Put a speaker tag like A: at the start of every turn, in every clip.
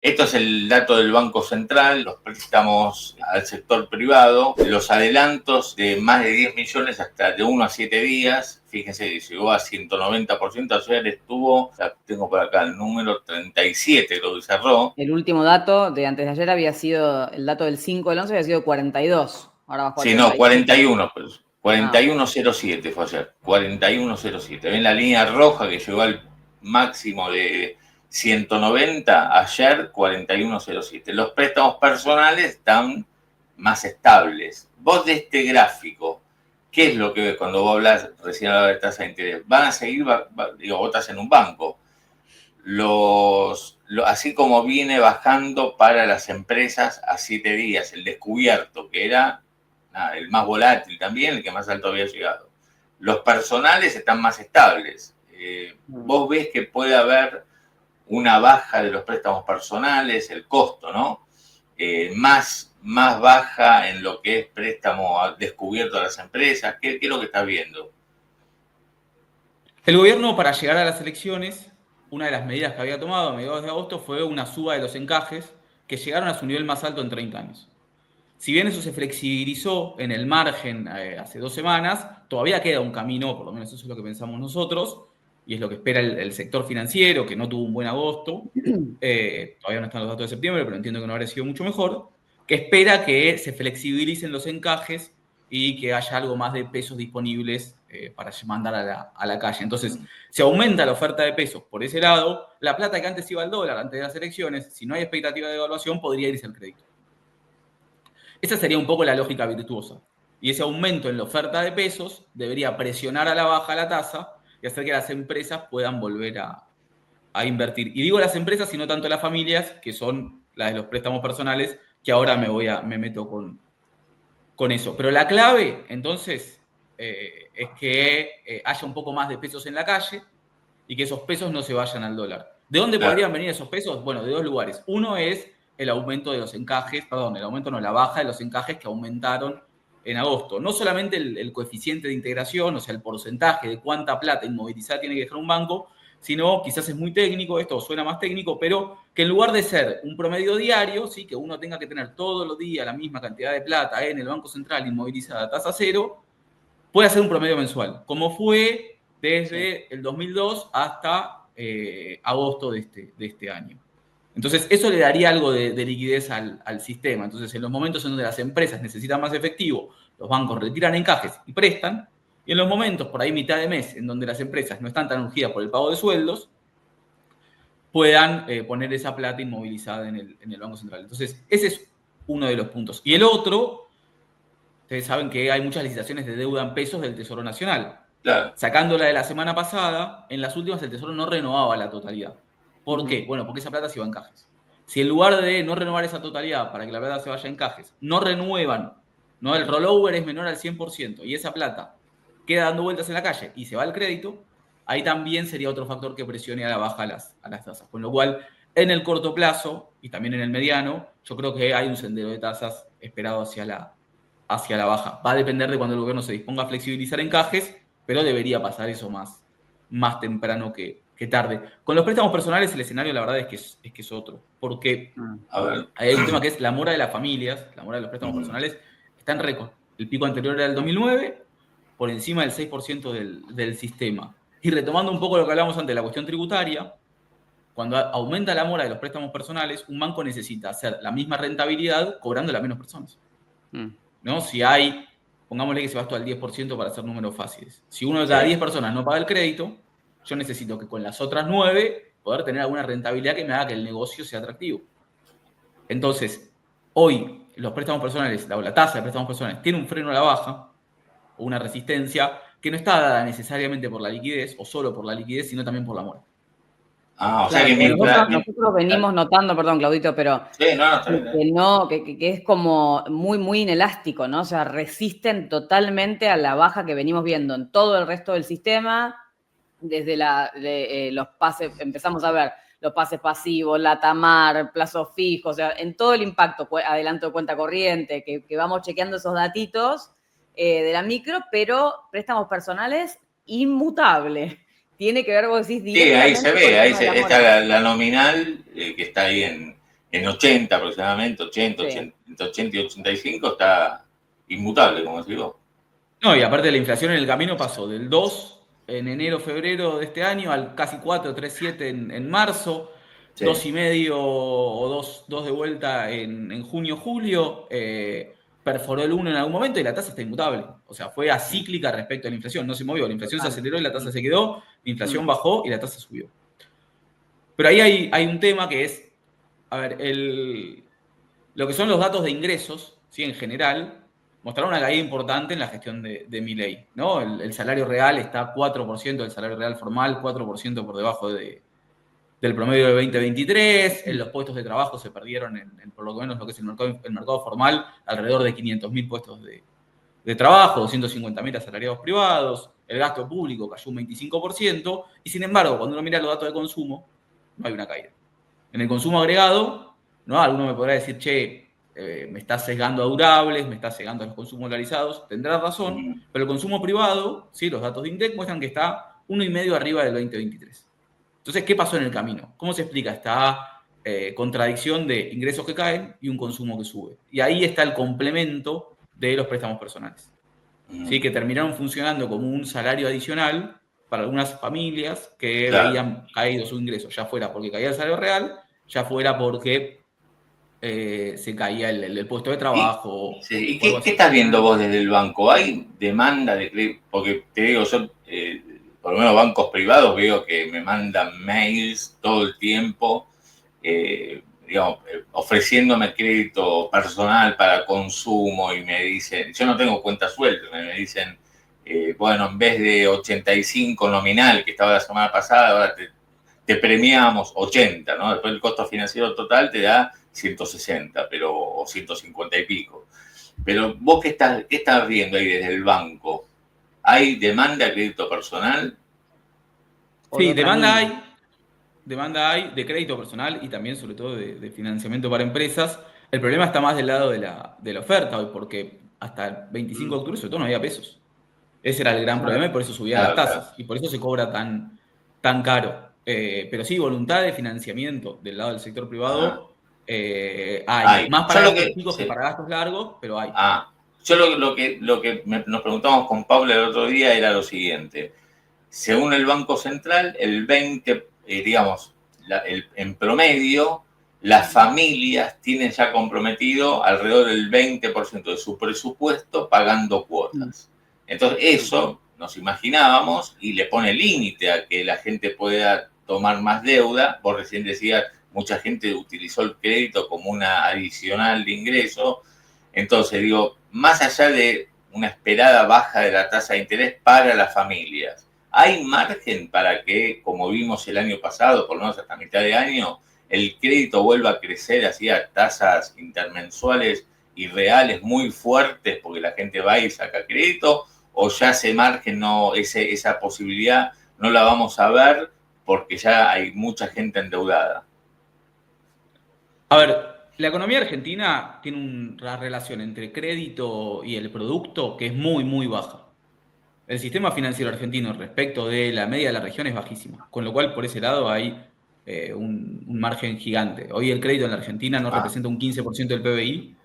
A: Esto es el dato del Banco Central, los préstamos al sector privado, los adelantos de más de 10 millones hasta de 1 a 7 días. Fíjense, llegó a 190%, ayer estuvo, ya tengo por acá el número 37, lo que cerró.
B: El último dato de antes de ayer había sido, el dato del 5 del 11 había sido 42, ahora bajó a
A: Sí, no,
B: 37.
A: 41, pues, 41.07 fue ayer, 41.07. ¿Ven la línea roja que llegó al máximo de 190? Ayer 41.07. Los préstamos personales están más estables. Vos de este gráfico, ¿qué es lo que ves cuando vos hablas recién hablaba de tasa de interés? Van a seguir, digo, vos estás en un banco. Así como viene bajando para las empresas a 7 días, el descubierto, que era el más volátil también, el que más alto había llegado. Los personales están más estables. Vos ves que puede haber una baja de los préstamos personales, el costo, ¿no? Más baja en lo que es préstamo descubierto a las empresas. ¿Qué es lo que estás viendo?
C: El gobierno, para llegar a las elecciones, una de las medidas que había tomado a mediados de agosto fue una suba de los encajes que llegaron a su nivel más alto en 30 años. Si bien eso se flexibilizó en el margen hace 2 semanas, todavía queda un camino, por lo menos eso es lo que pensamos nosotros, y es lo que espera el sector financiero, que no tuvo un buen agosto. Todavía no están los datos de septiembre, pero entiendo que no habría sido mucho mejor, que espera que se flexibilicen los encajes y que haya algo más de pesos disponibles para mandar a la calle. Entonces, se aumenta la oferta de pesos por ese lado. La plata que antes iba al dólar, antes de las elecciones, si no hay expectativa de devaluación, podría irse al crédito. Esa sería un poco la lógica virtuosa. Y ese aumento en la oferta de pesos debería presionar a la baja la tasa y hacer que las empresas puedan volver a invertir. Y digo las empresas y no tanto las familias, que son las de los préstamos personales, que ahora me meto con eso. Pero la clave, entonces, es que haya un poco más de pesos en la calle y que esos pesos no se vayan al dólar. ¿De dónde podrían venir esos pesos? Bueno, de dos lugares. Uno es el aumento de los encajes, la baja de los encajes que aumentaron en agosto. No solamente el coeficiente de integración, o sea, el porcentaje de cuánta plata inmovilizada tiene que dejar un banco, sino, quizás es muy técnico, esto suena más técnico, pero que en lugar de ser un promedio diario, ¿sí? Que uno tenga que tener todos los días la misma cantidad de plata en el Banco Central inmovilizada a tasa cero, puede ser un promedio mensual, como fue desde el 2002 hasta agosto de este año. Entonces, eso le daría algo de liquidez al sistema. Entonces, en los momentos en donde las empresas necesitan más efectivo, los bancos retiran encajes y prestan. Y en los momentos, por ahí mitad de mes, en donde las empresas no están tan urgidas por el pago de sueldos, puedan poner esa plata inmovilizada en el Banco Central. Entonces, ese es uno de los puntos. Y el otro, ustedes saben que hay muchas licitaciones de deuda en pesos del Tesoro Nacional.
A: Claro.
C: Sacándola de la semana pasada, en las últimas el Tesoro no renovaba la totalidad. ¿Por qué? Bueno, porque esa plata se iba en cajes. Si en lugar de no renovar esa totalidad para que la plata se vaya en cajes, no renuevan, ¿no? El rollover es menor al 100% y esa plata queda dando vueltas en la calle y se va al crédito, ahí también sería otro factor que presione a la baja a las tasas. Con lo cual, en el corto plazo y también en el mediano, yo creo que hay un sendero de tasas esperado hacia la baja. Va a depender de cuando el gobierno se disponga a flexibilizar encajes, pero debería pasar eso más temprano que tarde. Con los préstamos personales el escenario la verdad es que es otro, porque hay un tema que es la mora de las familias, la mora de los préstamos personales, está en récord. El pico anterior era el 2009, por encima del 6% del sistema. Y retomando un poco lo que hablamos antes de la cuestión tributaria, cuando aumenta la mora de los préstamos personales, un banco necesita hacer la misma rentabilidad cobrando a menos personas. ¿No? Si hay, pongámosle que se va esto al 10% para hacer números fáciles. Si uno de cada 10 personas no paga el crédito, yo necesito que con las otras 9 poder tener alguna rentabilidad que me haga que el negocio sea atractivo. Entonces, hoy los préstamos personales, la tasa de préstamos personales tiene un freno a la baja o una resistencia que no está dada necesariamente por la liquidez o solo por la liquidez, sino también por la mora.
A: O sea que mientras...
B: Nosotros venimos notando, perdón, Claudito, pero
A: sí,
B: que es como muy, muy inelástico, ¿no? O sea, resisten totalmente a la baja que venimos viendo en todo el resto del sistema, desde los pases, empezamos a ver los pases pasivos, la TAMAR, plazos fijos, o sea, en todo el impacto, adelanto de cuenta corriente, que vamos chequeando esos datitos de la micro, pero préstamos personales inmutable. Tiene que ver, vos decís,
A: directamente. Sí, ahí se ve, ahí
B: está
A: está la nominal que está ahí en en 80 aproximadamente, 80,
B: Sí.
A: entre 80 y 85 está inmutable, como decís vos.
C: No, y aparte la inflación en el camino pasó del 2 en enero, febrero de este año al casi 4, 3,7 en marzo,
A: Sí.
C: 2,5 o 2 de vuelta en junio, julio, perforó el 1 en algún momento y la tasa está inmutable. O sea, fue acíclica respecto a la inflación, no se movió, la inflación se aceleró y la tasa se quedó, la inflación bajó y la tasa subió. Pero ahí hay un tema que es, a ver, lo que son los datos de ingresos, ¿sí? En general, mostraron una caída importante en la gestión de Milei, ¿no? El salario real está 4% del salario real formal, 4% por debajo del promedio de 2023. En los puestos de trabajo se perdieron, en por lo menos lo que es el mercado formal, alrededor de 500.000 puestos de trabajo, 250.000 asalariados privados. El gasto público cayó un 25%. Y sin embargo, cuando uno mira los datos de consumo, no hay una caída. En el consumo agregado, ¿no? Alguno me podrá decir, che, me está sesgando a durables, me está sesgando a los consumos dolarizados. Tendrá razón, pero el consumo privado, ¿sí? Los datos de INDEC muestran que está 1,5 arriba del 2023. Entonces, ¿qué pasó en el camino? ¿Cómo se explica esta contradicción de ingresos que caen y un consumo que sube? Y ahí está el complemento de los préstamos personales, ¿sí? Que terminaron funcionando como un salario adicional para algunas familias que
A: Claro.
C: veían caído su ingreso, ya fuera porque caía el salario real, ya fuera porque se caía el puesto de trabajo.
A: ¿Y
C: o algo
A: qué
C: así.
A: estás viendo vos desde el banco? ¿Hay demanda de crédito? Porque te digo, yo, por lo menos bancos privados, veo que me mandan mails todo el tiempo, digamos, ofreciéndome crédito personal para consumo y me dicen, yo no tengo cuenta suelta, me dicen, bueno, en vez de 85 nominal que estaba la semana pasada, ahora te premiamos 80, ¿no? Después el costo financiero total te da 160, pero, o 150 y pico. Pero vos, qué estás viendo ahí desde el banco? ¿Hay demanda de crédito personal?
C: Sí, demanda hay de crédito personal y también sobre todo de financiamiento para empresas. El problema está más del lado de la oferta hoy, porque hasta el 25 de octubre sobre todo no había pesos. Ese era el gran problema y por eso subían las
A: Claro, claro.
C: tasas y por eso se cobra tan caro. Pero sí, voluntad de financiamiento del lado del sector privado hay. Más
A: Yo
C: para
A: lo
C: gastos
A: que,
C: chicos que
A: sí.
C: para gastos largos, pero hay.
A: Yo lo que nos preguntamos con Paula el otro día era lo siguiente. Según el Banco Central, el 20, digamos, en promedio, las familias tienen ya comprometido alrededor del 20% de su presupuesto pagando cuotas. Entonces, eso nos imaginábamos y le pone límite a que la gente pueda tomar más deuda. Vos recién decías, mucha gente utilizó el crédito como una adicional de ingreso. Entonces, digo, más allá de una esperada baja de la tasa de interés para las familias, ¿hay margen para que, como vimos el año pasado, por lo menos hasta mitad de año, el crédito vuelva a crecer así a tasas intermensuales y reales muy fuertes porque la gente va y saca crédito? ¿O ya ese margen, no, esa posibilidad no la vamos a ver porque ya hay mucha gente endeudada?
C: A ver, la economía argentina tiene una relación entre crédito y el producto que es muy, muy baja. El sistema financiero argentino respecto de la media de la región es bajísima, con lo cual por ese lado hay un margen gigante. Hoy el crédito en la Argentina no representa un 15% del PBI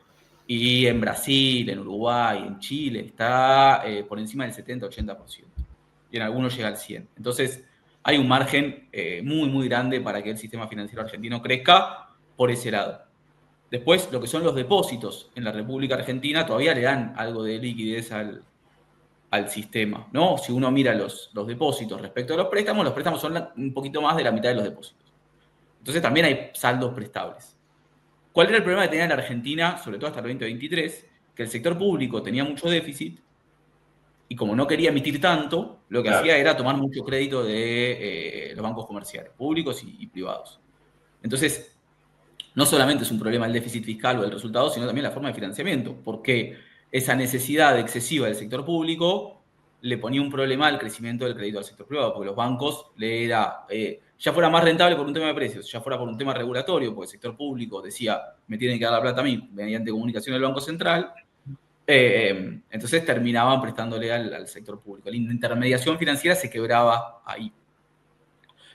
C: y en Brasil, en Uruguay, en Chile está por encima del 70-80% y en algunos llega al 100%. Entonces hay un margen muy, muy grande para que el sistema financiero argentino crezca por ese lado. Después, lo que son los depósitos en la República Argentina todavía le dan algo de liquidez al sistema, ¿no? Si uno mira los depósitos respecto a los préstamos son un poquito más de la mitad de los depósitos. Entonces también hay saldos prestables. ¿Cuál era el problema que tenía la Argentina, sobre todo hasta el 2023? Que el sector público tenía mucho déficit y como no quería emitir tanto, lo que hacía era tomar mucho crédito de los bancos comerciales, públicos y privados. Entonces, no solamente es un problema el déficit fiscal o el resultado, sino también la forma de financiamiento, porque esa necesidad excesiva del sector público le ponía un problema al crecimiento del crédito al sector privado, porque los bancos le era, ya fuera más rentable por un tema de precios, ya fuera por un tema regulatorio, porque el sector público decía, me tienen que dar la plata a mí mediante comunicación del Banco Central, entonces terminaban prestándole al sector público. La intermediación financiera se quebraba ahí.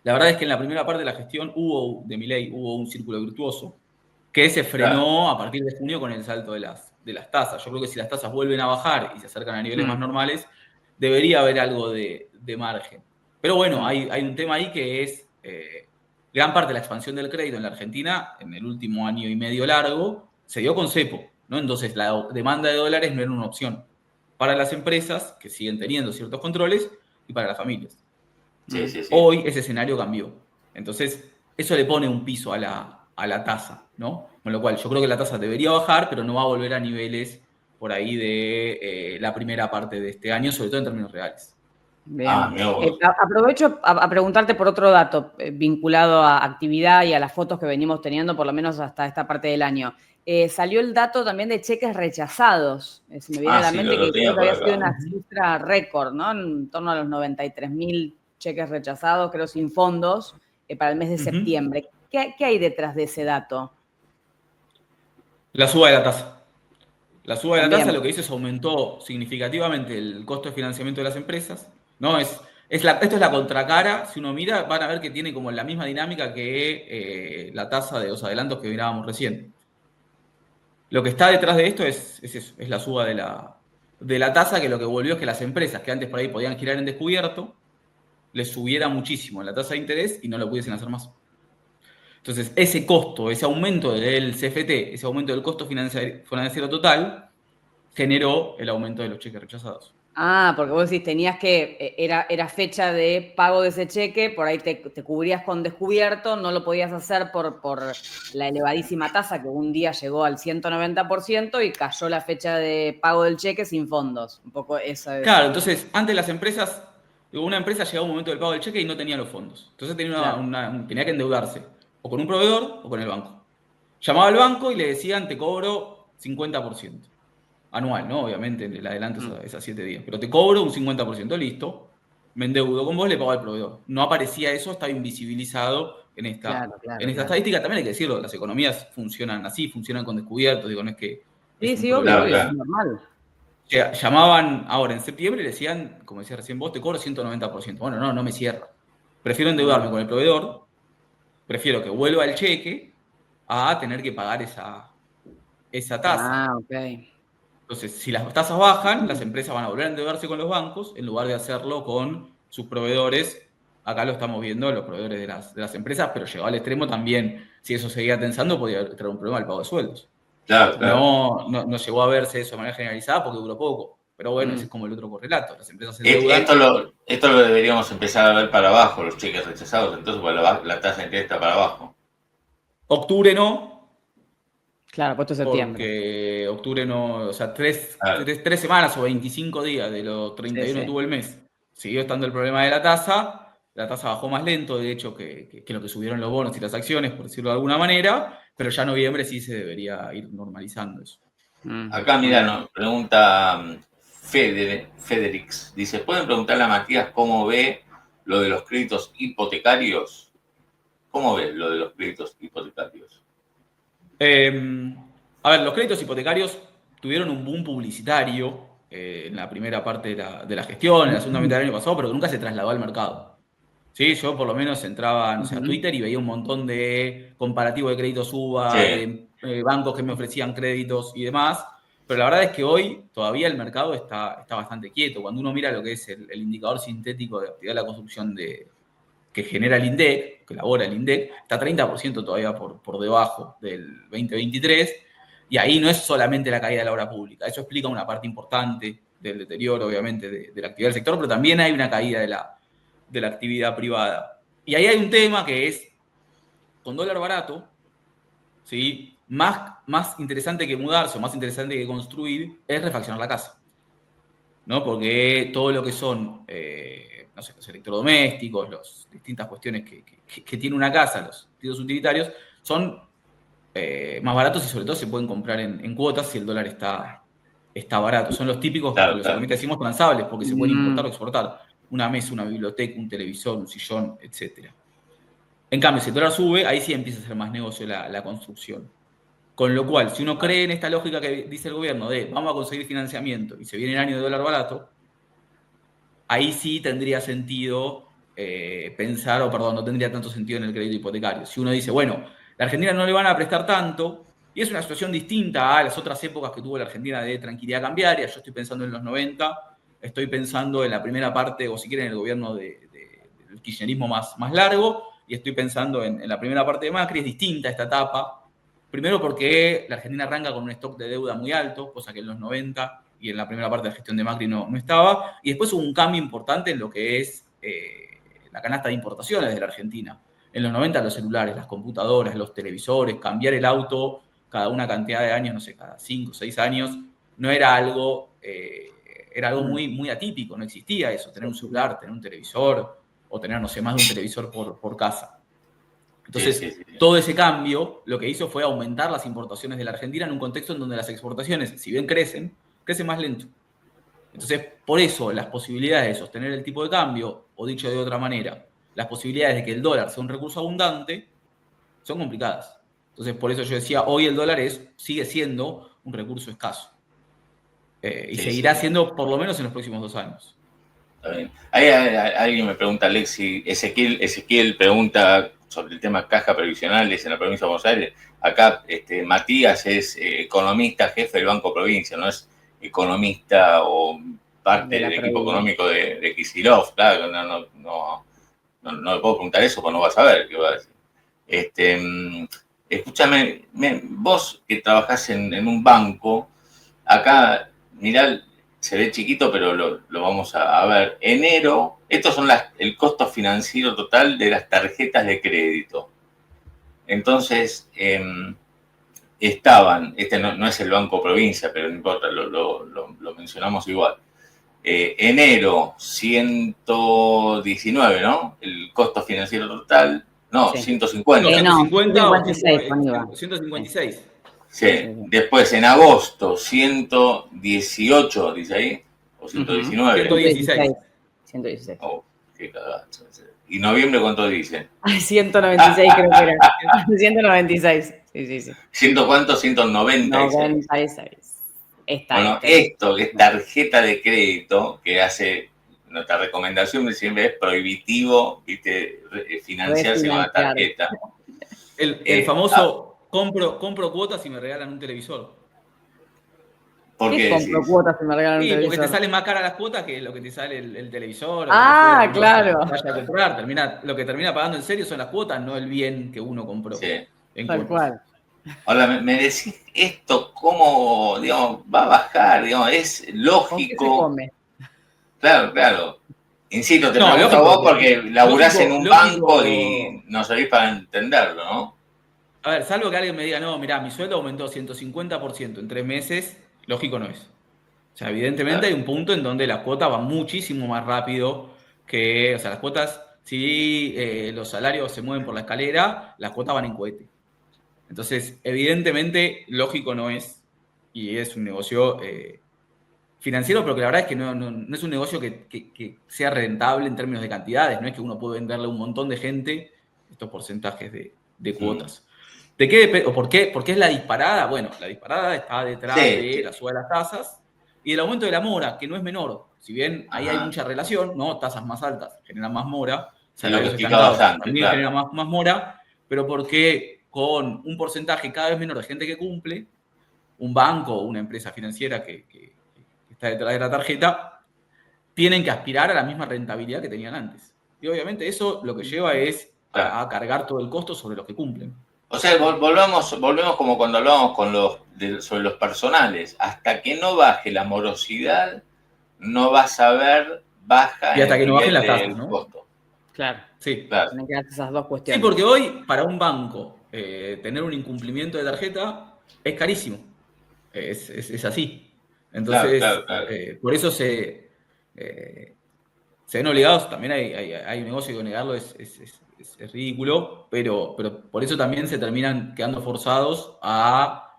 C: La verdad es que en la primera parte de la gestión de Milei hubo un círculo virtuoso que se
A: Claro.
C: frenó a partir de junio con el salto de las tasas. Yo creo que si las tasas vuelven a bajar y se acercan a niveles más normales, debería haber algo de margen. Pero bueno, hay un tema ahí que es gran parte de la expansión del crédito en la Argentina, en el último año y medio largo, se dio con cepo, ¿no? Entonces la demanda de dólares no era una opción para las empresas, que siguen teniendo ciertos controles, y para las familias.
A: Sí, sí, sí.
C: Hoy ese escenario cambió. Entonces, eso le pone un piso a la tasa, ¿no? Con lo cual, yo creo que la tasa debería bajar, pero no va a volver a niveles por ahí de la primera parte de este año, sobre todo en términos reales.
B: Bien. Aprovecho a preguntarte por otro dato vinculado a actividad y a las fotos que venimos teniendo, por lo menos hasta esta parte del año. Salió el dato también de cheques rechazados. Se me viene a la
A: Sí,
B: mente que creo que
A: por
B: había sido
A: acá.
B: una cifra récord, ¿no? En torno a los 93.000 cheques rechazados, creo, sin fondos, para el mes de septiembre. ¿Qué hay detrás de ese dato?
C: La suba de la tasa. La suba de la
B: También.
C: tasa lo que hizo es aumentó significativamente el costo de financiamiento de las empresas, ¿no? Esto es la contracara. Si uno mira, van a ver que tiene como la misma dinámica que la tasa de los adelantos que mirábamos recién. Lo que está detrás de esto es eso, es la suba de la tasa, que lo que volvió es que las empresas que antes por ahí podían girar en descubierto, les subiera muchísimo la tasa de interés y no lo pudiesen hacer más. Entonces, ese costo, ese aumento del CFT, ese aumento del costo financiero total, generó el aumento de los cheques rechazados.
B: Porque vos decís, tenías que, era fecha de pago de ese cheque, por ahí te cubrías con descubierto, no lo podías hacer por la elevadísima tasa que un día llegó al 190% y cayó la fecha de pago del cheque sin fondos. Un poco eso es.
C: Claro, entonces, antes las empresas, una empresa llegaba un momento del pago del cheque y no tenía los fondos. Entonces tenía que endeudarse, o con un proveedor o con el banco. Llamaba al banco y le decían, te cobro 50%. Anual, ¿no? Obviamente, el adelanto es a 7 días. Pero te cobro un 50%, listo. Me endeudo con vos, le pago al proveedor. No aparecía eso, estaba invisibilizado en esta estadística. También hay que decirlo, las economías funcionan así, funcionan con descubiertos. Digo, no es que es un
B: Sí,
C: problema.
B: obvio, es normal.
C: Llamaban ahora en septiembre y le decían, como decía recién vos, te cobro 190%. Bueno, no me cierra. Prefiero endeudarme con el proveedor, prefiero que vuelva el cheque a tener que pagar esa tasa.
B: Ok.
C: Entonces, si las tasas bajan, las empresas van a volver a endeudarse con los bancos en lugar de hacerlo con sus proveedores. Acá lo estamos viendo, los proveedores de las empresas, pero llegó al extremo también. Si eso seguía tensando, podía traer un problema al pago de sueldos.
A: Claro.
C: No llegó a verse eso de manera generalizada porque duró poco. Pero bueno, ese es como el otro correlato. Las empresas se endeudan.
A: Esto lo deberíamos empezar a ver para abajo, los cheques rechazados. Entonces, pues, la tasa de interés está para abajo.
C: Octubre no.
B: Claro, puesto septiembre.
C: Porque octubre no, o sea, tres semanas o 25 días de los 31 que tuvo el mes, siguió estando el problema de la tasa bajó más lento, de hecho, que lo que subieron los bonos y las acciones, por decirlo de alguna manera, pero ya en noviembre sí se debería ir normalizando eso.
A: Acá, mira, nos pregunta Federix, dice, ¿pueden preguntarle a Matías cómo ve lo de los créditos hipotecarios? ¿Cómo ve lo de los créditos hipotecarios?
C: A ver, los créditos hipotecarios tuvieron un boom publicitario en la primera parte de la gestión, en la segunda mitad del año pasado, pero que nunca se trasladó al mercado. ¿Sí? Yo por lo menos entraba a Twitter y veía un montón de comparativo de créditos UBA, de bancos que me ofrecían créditos y demás, pero la verdad es que hoy todavía el mercado está bastante quieto. Cuando uno mira lo que es el indicador sintético de actividad de la construcción que genera el INDEC, que elabora el INDEC, está 30% todavía por debajo del 2023, y ahí no es solamente la caída de la obra pública, eso explica una parte importante del deterioro, obviamente, de la actividad del sector, pero también hay una caída de la actividad privada. Y ahí hay un tema que es, con dólar barato, ¿sí? Más interesante que mudarse o más interesante que construir es refaccionar la casa, ¿no? Porque todo lo que son los electrodomésticos, las distintas cuestiones que tiene una casa, los títulos utilitarios, son más baratos y sobre todo se pueden comprar en cuotas si el dólar está barato. Son los típicos, los economistas decimos transables, porque se pueden importar o exportar. Una mesa, una biblioteca, un televisor, un sillón, etc. En cambio, si el dólar sube, ahí sí empieza a ser más negocio la construcción. Con lo cual, si uno cree en esta lógica que dice el gobierno de vamos a conseguir financiamiento y se viene el año de dólar barato, ahí sí tendría sentido no tendría tanto sentido en el crédito hipotecario. Si uno dice, bueno, La Argentina no le van a prestar tanto, y es una situación distinta a las otras épocas que tuvo la Argentina de tranquilidad cambiaria. Yo estoy pensando en los 90, estoy pensando en la primera parte, o si quieren, en el gobierno del kirchnerismo más largo, y estoy pensando en la primera parte de Macri. Es distinta esta etapa. Primero porque la Argentina arranca con un stock de deuda muy alto, cosa que en los 90 y en la primera parte de la gestión de Macri no estaba. Y después hubo un cambio importante en lo que es la canasta de importaciones de la Argentina. En los 90 los celulares, las computadoras, los televisores, cambiar el auto cada una cantidad de años, no sé, cada 5 o 6 años, no era algo, era algo muy atípico, no existía eso, tener un celular, tener un televisor, o tener, no sé, más de un televisor por casa. Entonces,
A: sí.
C: todo ese cambio lo que hizo fue aumentar las importaciones de la Argentina en un contexto en donde las exportaciones, si bien crecen más lento. Entonces, por eso las posibilidades de sostener el tipo de cambio, o dicho de otra manera, las posibilidades de que el dólar sea un recurso abundante, son complicadas. Entonces, por eso yo decía, hoy el dólar sigue siendo un recurso escaso. Y seguirá siendo por lo menos en los próximos 2 años.
A: Está bien. Alguien me pregunta, Alexi, Ezequiel pregunta sobre el tema caja previsionales en la provincia de Buenos Aires. Acá Matías es economista, jefe del Banco Provincia, no es economista o parte del equipo económico de Kicillof. Claro, no le puedo preguntar eso porque no vas a saber qué va a decir. Escúchame, vos que trabajás en un banco, acá, mirá, se ve chiquito, pero lo vamos a ver. Enero, estos son el costo financiero total de las tarjetas de crédito. Entonces, estaban, no es el Banco Provincia, pero no importa, lo mencionamos igual. Enero, 119, ¿no? El costo financiero total. No, sí. 150.
C: No,
B: 156.
C: 156.
A: Sí. Después en agosto, 118, dice ahí, o 119.
B: 116.
A: Oh, qué cagazo. ¿Y noviembre cuánto dice?
B: 196 creo que era. 196. Sí.
A: ¿100 cuánto? 196.
B: 96.
A: Bueno, esto que es tarjeta de crédito, que hace, nuestra recomendación siempre es prohibitivo, ¿viste? Financiarse con la tarjeta.
C: El famoso compro cuotas y me regalan un televisor.
A: ¿Por qué
B: compro cuotas y me regalan un televisor?
C: Porque te salen más caras las cuotas que lo que te sale el televisor.
B: Claro.
C: Vaya a comprar. Lo que termina pagando en serio son las cuotas, no el bien que uno compró.
A: Sí.
B: Tal cual.
A: Ahora, me decís esto, ¿cómo, digamos, va a bajar? Digamos, es lógico.
B: ¿Con qué se come?
A: Claro. Insisto, te pregunto a vos porque laburás en un banco y no sabés para entenderlo, ¿no?
C: A ver, salvo que alguien me diga, no, mirá, mi sueldo aumentó 150% en 3 meses, lógico no es. O sea, evidentemente hay un punto en donde las cuotas van muchísimo más rápido que, o sea, las cuotas, si los salarios se mueven por la escalera, las cuotas van en cohete. Entonces, evidentemente, lógico no es, y es un negocio financiero, pero que la verdad es que no es un negocio que sea rentable en términos de cantidades, no es que uno puede venderle a un montón de gente estos porcentajes de cuotas. ¿De qué o por qué es la disparada? Bueno, la disparada está detrás de la suba de las tasas y del aumento de la mora, que no es menor. Si bien ahí hay mucha relación, ¿no? Tasas más altas generan más mora, salarios estancados también generan más mora, pero porque con un porcentaje cada vez menor de gente que cumple, un banco o una empresa financiera que está detrás de la tarjeta, tienen que aspirar a la misma rentabilidad que tenían antes. Y obviamente eso lo que lleva es a cargar todo el costo sobre los que cumplen.
A: O sea, volvemos como cuando hablábamos sobre los personales. Hasta que no baje la morosidad, no vas a ver baja
C: y hasta que no bajen las
A: tasas,
C: ¿no?
B: Costo. Claro.
C: Sí.
B: Tienen que darse esas dos cuestiones.
C: Sí, porque hoy, para un banco, tener un incumplimiento de tarjeta es carísimo. Es así. Entonces,
A: claro.
C: Por eso se ven obligados. También hay un negocio que negarlo es ridículo, pero por eso también se terminan quedando forzados a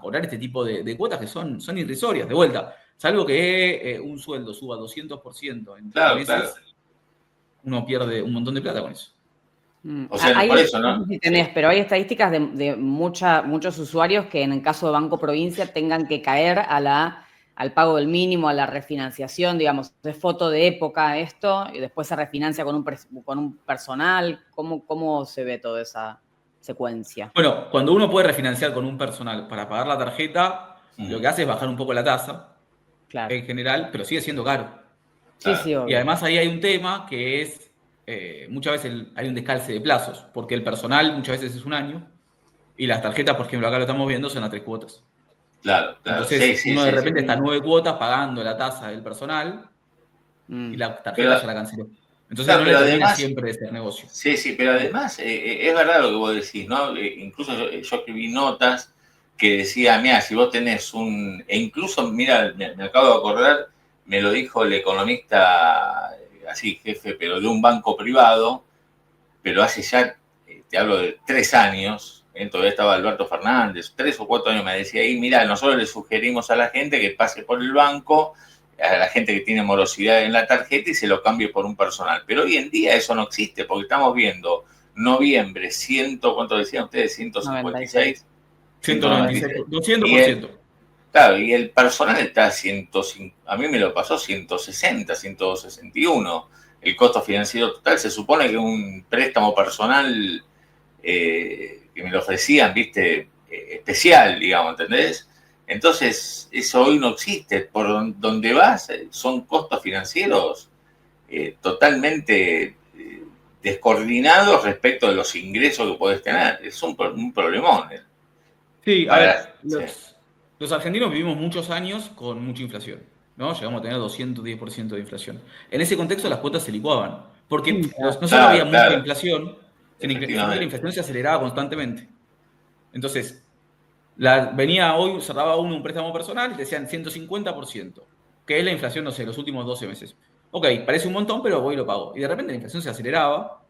C: cobrar este tipo de cuotas que son irrisorias. De vuelta, salvo que un sueldo suba 200% en 3 meses, uno pierde un montón de plata con eso.
A: O sea, por eso, ¿no?
B: No sé si tenés, pero hay estadísticas de muchos usuarios que en el caso de Banco Provincia tengan que caer al pago del mínimo, a la refinanciación, digamos, es foto de época esto, y después se refinancia con un personal. ¿Cómo se ve toda esa secuencia?
C: Bueno, cuando uno puede refinanciar con un personal para pagar la tarjeta, lo que hace es bajar un poco la tasa,
B: Claro.
C: en general, pero sigue siendo caro.
B: Sí,
A: Claro.
B: sí,
C: Y
B: obvio.
C: además ahí hay un tema que es, muchas veces hay un descalce de plazos, porque el personal muchas veces es un año y las tarjetas, por ejemplo, acá lo estamos viendo, son a 3 cuotas.
A: Claro, claro. Sí,
C: Entonces
A: sí,
C: uno de
A: sí, sí.
C: repente está a 9 cuotas pagando la tasa del personal y
B: Mm.
C: la tarjeta
A: Pero,
C: ya la canceló. Entonces
A: claro,
C: no le
A: pero
C: termina
A: además,
C: siempre de ser negocio.
A: sí, sí, pero además es verdad lo que vos decís, ¿no? Incluso yo escribí notas que decía, mira, si vos tenés e incluso, mira, me acabo de acordar, me lo dijo el economista, así, jefe, pero de un banco privado, pero hace ya, te hablo de 3 años, todavía estaba Alberto Fernández, 3 o 4 años me decía ahí, mira, nosotros le sugerimos a la gente que pase por el banco, a la gente que tiene morosidad en la tarjeta y se lo cambie por un personal. Pero hoy en día eso no existe, porque estamos viendo noviembre, ¿cuánto decían ustedes?
B: 96.
A: 156,
C: 196,
A: 196. Y el,
C: 200%.
A: claro, y el personal está a 105, a mí me lo pasó 160, 161. El costo financiero total, se supone que un préstamo personal que me lo ofrecían, viste, especial, digamos, ¿entendés? Entonces, eso hoy no existe. Por donde vas, son costos financieros totalmente descoordinados respecto de los ingresos que podés tener. Es un problemón.
C: Sí, a
A: Para,
C: ver,
A: sí,
C: los argentinos vivimos muchos años con mucha inflación, ¿no? Llegamos a tener 210% de inflación. En ese contexto las cuotas se licuaban, porque
B: Claro.
C: no solo había
A: claro,
C: mucha
A: claro,
C: inflación, sino que la
A: efectivamente.
C: inflación se aceleraba constantemente. Entonces, venía hoy, cerraba uno un préstamo personal y te decían 150%, que es la inflación, no sé, los últimos 12 meses. Ok, parece un montón, pero voy y lo pago. Y de repente la inflación se aceleraba.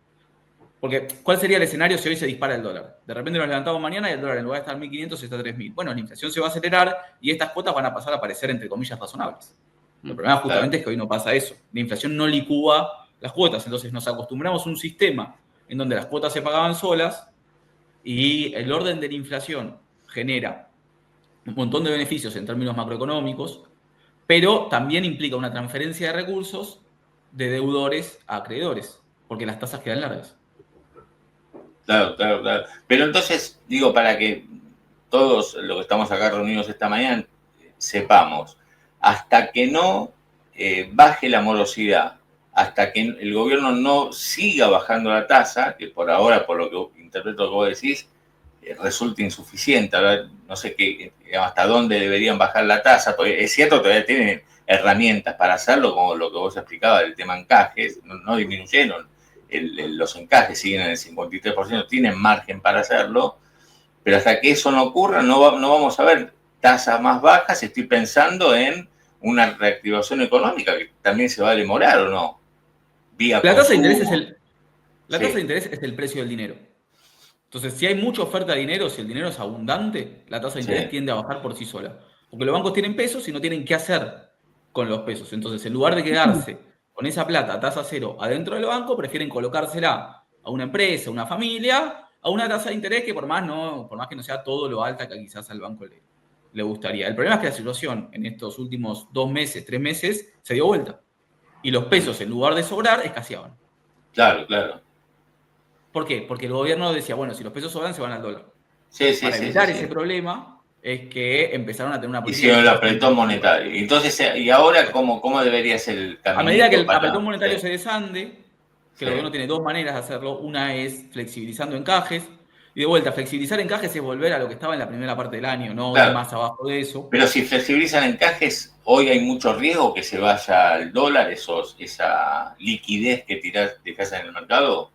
C: Porque, ¿cuál sería el escenario si hoy se dispara el dólar? De repente nos levantamos mañana y el dólar en lugar de estar en 1.500 está a 3.000. Bueno, la inflación se va a acelerar y estas cuotas van a pasar a parecer, entre comillas, razonables. El problema justamente
A: Claro.
C: es que hoy no pasa eso. La inflación no licúa las cuotas. Entonces nos acostumbramos a un sistema en donde las cuotas se pagaban solas y el orden de la inflación genera un montón de beneficios en términos macroeconómicos, pero también implica una transferencia de recursos de deudores a acreedores, porque las tasas quedan largas.
A: Claro, claro, claro. Pero entonces, digo, para que todos los que estamos acá reunidos esta mañana sepamos, hasta que no baje la morosidad, hasta que el gobierno no siga bajando la tasa, que por ahora, por lo que interpreto lo que vos decís, resulta insuficiente. Ahora, no sé hasta dónde deberían bajar la tasa, porque es cierto que todavía tienen herramientas para hacerlo, como lo que vos explicabas del tema encajes, no disminuyeron los encajes, siguen en el 53%, tienen margen para hacerlo, pero hasta que eso no ocurra no vamos a ver tasas más bajas. Estoy pensando en una reactivación económica que también se va a demorar, ¿o no? Vía
C: La tasa de interés
A: consumo.
C: la tasa de
A: Sí,
C: interés es el precio del dinero. Entonces, si hay mucha oferta de dinero, si el dinero es abundante, la tasa de
A: sí,
C: interés tiende a bajar por sí sola. Porque los bancos tienen pesos y no tienen qué hacer con los pesos. Entonces, en lugar de quedarse con esa plata a tasa cero adentro del banco, prefieren colocársela a una empresa, a una familia, a una tasa de interés que por más que no sea todo lo alta que quizás al banco le gustaría. El problema es que la situación en estos últimos 2 meses, 3 meses, se dio vuelta. Y los pesos, en lugar de sobrar, escaseaban.
A: claro, claro.
C: ¿Por qué? Porque el gobierno decía, bueno, si los pesos sobran, se van al dólar.
A: Sí, sí,
C: Para
A: sí, sí,
C: evitar ese
A: sí.
C: problema, es que empezaron a tener una política
A: Hicieron
C: mucho
A: el
C: más
A: apretón
C: contractiva.
A: monetario. Entonces, ¿y ahora cómo debería ser el
C: A medida que
A: caminito
C: el apretón
A: para...?
C: monetario se desande, que
A: Sí,
C: el gobierno tiene dos maneras de hacerlo, una es flexibilizando encajes, y de vuelta, flexibilizar encajes es volver a lo que estaba en la primera parte del año, no ir
A: claro.
C: más abajo de eso.
A: Pero si flexibilizan encajes, hoy hay mucho riesgo que se vaya al dólar, esa liquidez que dejás en el mercado,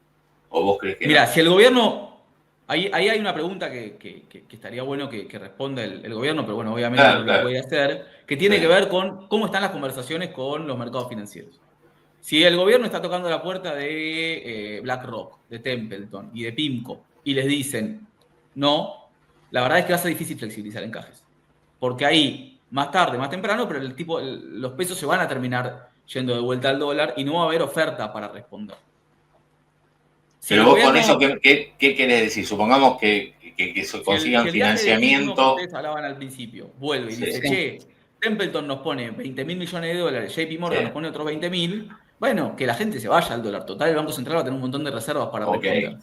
A: ¿o vos crees que
C: Mira,
A: no?
C: si el gobierno, ahí hay una pregunta que estaría bueno que responda el gobierno, pero bueno, obviamente no
A: Claro,
C: lo
A: claro.
C: puede hacer, que
A: Sí,
C: tiene que ver con cómo están las conversaciones con los mercados financieros. Si el gobierno está tocando la puerta de BlackRock, de Templeton y de PIMCO y les dicen no, la verdad es que va a ser difícil flexibilizar encajes. Porque ahí, más tarde, más temprano, pero los pesos se van a terminar yendo de vuelta al dólar y no va a haber oferta para responder. Si
A: pero
C: el
A: vos con eso,
C: gobierno,
A: ¿qué querés decir? Supongamos que se
C: si
A: consigan
C: el viaje de turismo que
A: financiamiento.
C: ustedes hablaban al principio vuelve y
A: Sí,
C: dice,
B: Sí.
C: che, Templeton nos pone 20.000 millones de dólares, JP
A: sí,
C: Morgan nos pone otros 20.000, bueno, que la gente se vaya al dólar. Total, el Banco Central va a tener un montón de reservas para
A: ok,
C: responder.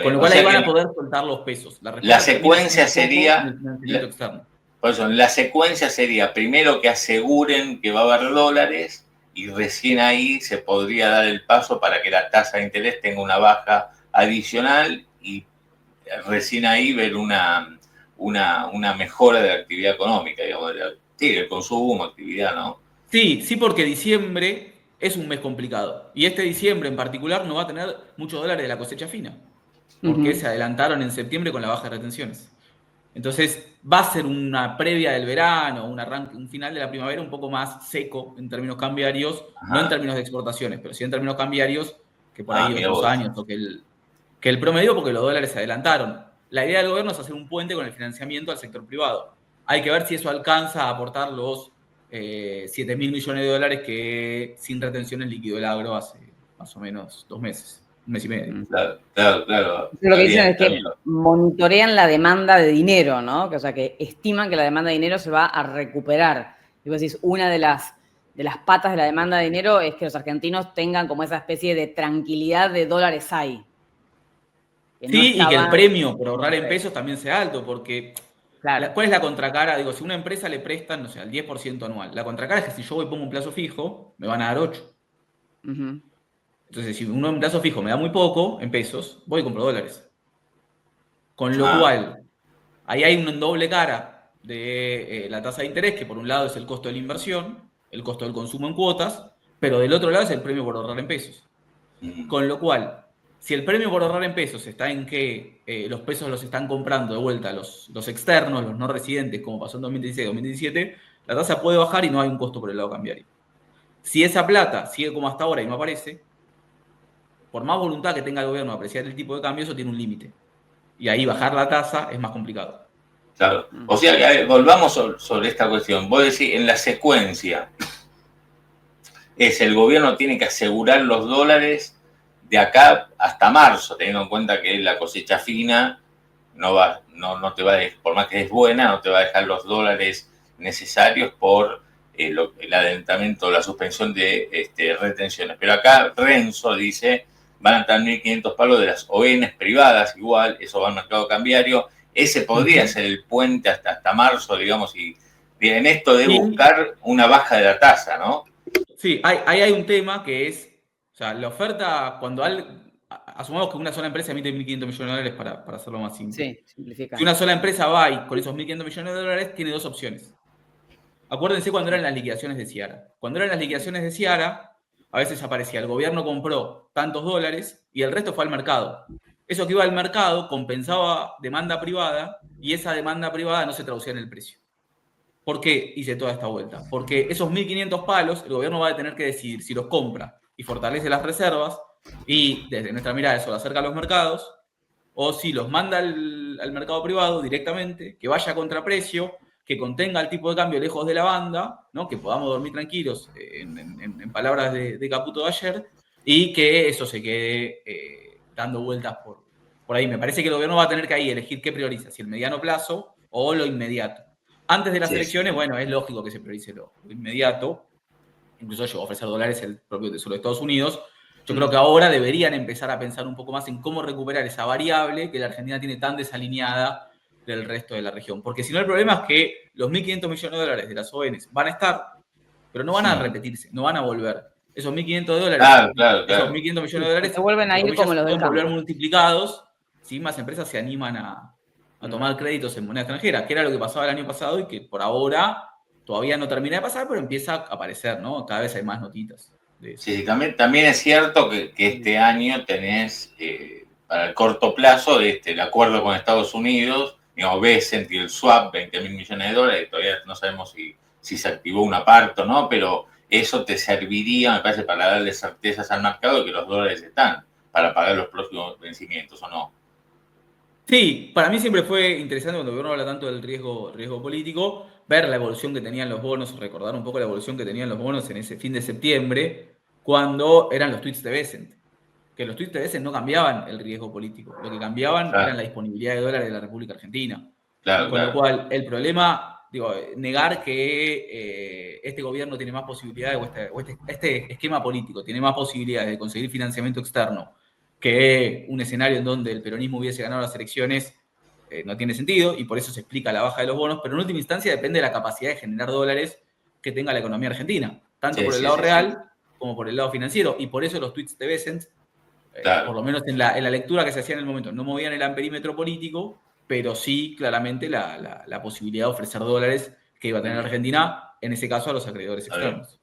C: Con lo cual ahí van a poder soltar los pesos.
A: La secuencia sería...
C: externo.
A: Por eso, la secuencia sería primero que aseguren que va a haber dólares y recién ahí se podría dar el paso para que la tasa de interés tenga una baja adicional y recién ahí ver una mejora de la actividad económica, digamos, el consumo, actividad, ¿no?
C: Sí, porque diciembre es un mes complicado. Y este diciembre en particular no va a tener muchos dólares de la cosecha fina, porque se adelantaron en septiembre con la baja de retenciones. Entonces va a ser una previa del verano, un final de la primavera un poco más seco en términos cambiarios, no en términos de exportaciones, pero sí en términos cambiarios, que por ahí otros años, o que el promedio, porque los dólares se adelantaron. La idea del gobierno es hacer un puente con el financiamiento al sector privado. Hay que ver si eso alcanza a aportar los 7.000 millones de dólares que sin retenciones liquidó el agro hace más o menos 2 meses, 1 mes y medio.
A: Claro.
B: Lo que dicen es que monitorean la demanda de dinero, ¿no? O sea, que estiman que la demanda de dinero se va a recuperar. Y vos decís, una de las patas de la demanda de dinero es que los argentinos tengan como esa especie de tranquilidad de dólares hay.
C: Sí, y que el premio por ahorrar en pesos también sea alto, porque
B: claro.
C: ¿cuál es la contracara? Digo, si a una empresa le prestan, no sé, al 10% anual, la contracara es que si yo voy y pongo un plazo fijo, me van a dar 8. Entonces, si un plazo fijo me da muy poco en pesos, voy y compro dólares. Con lo cual, ahí hay una doble cara de la tasa de interés, que por un lado es el costo de la inversión, el costo del consumo en cuotas, pero del otro lado es el premio por ahorrar en pesos. Con lo cual, si el premio por ahorrar en pesos está en que los pesos los están comprando de vuelta los externos, los no residentes, como pasó en 2016-2017, la tasa puede bajar y no hay un costo por el lado cambiario. Si esa plata sigue como hasta ahora y no aparece, por más voluntad que tenga el gobierno de apreciar el tipo de cambio, eso tiene un límite. Y ahí bajar la tasa es más complicado.
A: Claro. O sea, volvamos sobre esta cuestión. Vos decís, en la secuencia, el gobierno tiene que asegurar los dólares de acá hasta marzo, teniendo en cuenta que la cosecha fina no te va a dejar, por más que es buena, no te va a dejar los dólares necesarios por el adelantamiento, la suspensión de retenciones. Pero acá Renzo dice, van a estar 1.500 palos de las ONs privadas, igual, eso va al mercado cambiario. Ese podría ser el puente hasta marzo, digamos, y en esto de buscar una baja de la tasa, ¿no?
C: Sí, ahí hay un tema que es, o sea, la oferta, cuando asumamos que una sola empresa emite 1.500 millones de dólares para hacerlo más simple.
B: Sí, simplifica.
C: Si una sola empresa va y con esos 1.500 millones de dólares, tiene 2 opciones. Acuérdense cuando eran las liquidaciones de Ciara. Cuando eran las liquidaciones de Ciara, a veces aparecía, el gobierno compró tantos dólares y el resto fue al mercado. Eso que iba al mercado compensaba demanda privada y esa demanda privada no se traducía en el precio. ¿Por qué hice toda esta vuelta? Porque esos 1.500 palos, el gobierno va a tener que decidir si los compra y fortalece las reservas y desde nuestra mirada eso lo acerca a los mercados, o si los manda al mercado privado directamente, que vaya a contraprecio, que contenga el tipo de cambio lejos de la banda, ¿no? Que podamos dormir tranquilos, en palabras de Caputo de ayer, y que eso se quede dando vueltas por ahí. Me parece que el gobierno va a tener que ahí elegir qué prioriza, si el mediano plazo o lo inmediato. Antes de las elecciones, bueno, es lógico que se priorice lo inmediato. Incluso llegó a ofrecer dólares el propio Tesoro de Estados Unidos. Yo creo que ahora deberían empezar a pensar un poco más en cómo recuperar esa variable que la Argentina tiene tan desalineada del resto de la región. Porque si no, el problema es que los 1.500 millones de dólares de las ONs van a estar, pero no van a repetirse, no van a volver. Esos 1.500 dólares, esos 1.500 millones de dólares
B: se vuelven a ir como los del campo.
C: Volver multiplicados si más empresas se animan a tomar créditos en moneda extranjera, que era lo que pasaba el año pasado y que por ahora todavía no termina de pasar, pero empieza a aparecer, ¿no? Cada vez hay más notitas de eso.
A: Sí, también es cierto que este año tenés, para el corto plazo, el acuerdo con Estados Unidos, digamos, Bessent y el swap, 20.000 millones de dólares, todavía no sabemos si se activó una parte o no, pero eso te serviría, me parece, para darle certezas al mercado de que los dólares están para pagar los próximos vencimientos, ¿o no?
C: Sí, para mí siempre fue interesante cuando el gobierno habla tanto del riesgo político, ver la evolución que tenían los bonos, recordar un poco la evolución que tenían los bonos en ese fin de septiembre, cuando eran los tweets de Bessent. Que los tweets de Bessent no cambiaban el riesgo político, lo que cambiaban eran la disponibilidad de dólares de la República Argentina. Con lo cual, el problema, negar que este gobierno tiene más posibilidades, o este esquema político tiene más posibilidades de conseguir financiamiento externo que un escenario en donde el peronismo hubiese ganado las elecciones no tiene sentido y por eso se explica la baja de los bonos, pero en última instancia depende de la capacidad de generar dólares que tenga la economía argentina, tanto
A: Sí,
C: por el
A: sí,
C: lado
A: sí,
C: real como por el lado financiero, y por eso los tweets de Bessent,
A: Claro.
C: por lo menos en la lectura que se hacía en el momento, no movían el amperímetro político, pero sí claramente la posibilidad de ofrecer dólares que iba a tener
A: Bien.
C: Argentina, en ese caso a los acreedores
A: Está bien.
C: externos.